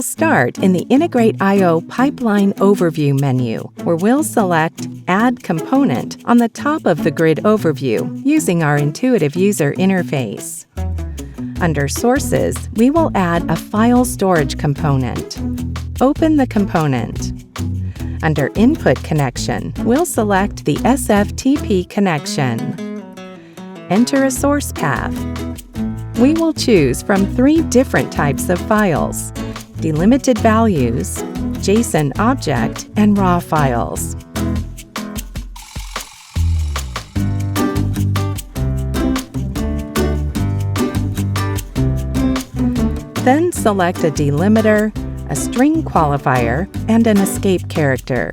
start in the Integrate I/O Pipeline Overview menu, where we'll select Add Component on the top of the grid overview using our intuitive user interface. Under Sources, we will add a file storage component. Open the component. Under Input Connection, we'll select the SFTP connection. Enter a source path. We will choose from 3 different types of files: delimited values, JSON object, and RAW files. Then select a delimiter, a string qualifier, and an escape character.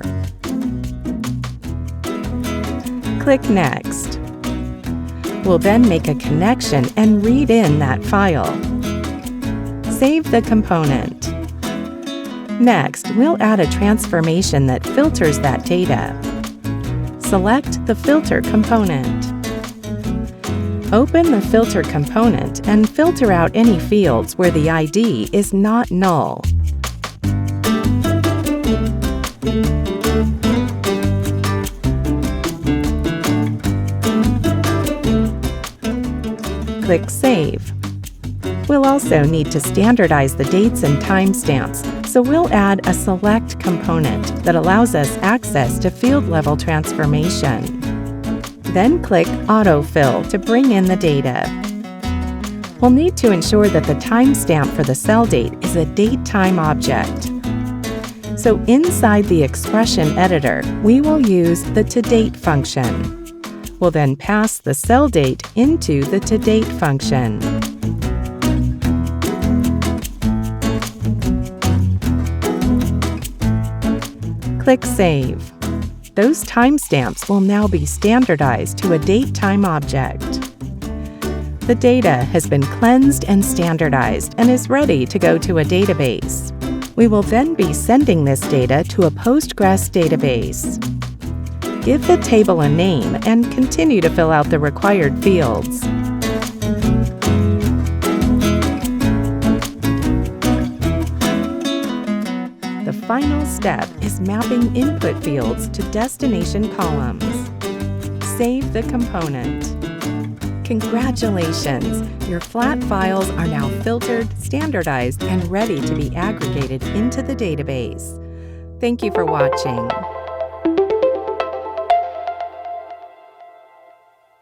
Click Next. We'll then make a connection and read in that file. Save the component. Next, we'll add a transformation that filters that data. Select the filter component. Open the filter component and filter out any fields where the ID is not null. Click Save. We'll also need to standardize the dates and timestamps, so we'll add a Select component that allows us access to field-level transformation. Then click Autofill to bring in the data. We'll need to ensure that the timestamp for the cell date is a datetime object. So inside the expression editor, we will use the toDate function. We'll then pass the cell date into the toDate function. Click Save. Those timestamps will now be standardized to a datetime object. The data has been cleansed and standardized and is ready to go to a database. We will then be sending this data to a Postgres database. Give the table a name and continue to fill out the required fields. The final step is mapping input fields to destination columns. Save the component. Congratulations! Your flat files are now filtered, standardized, and ready to be aggregated into the database. Thank you for watching.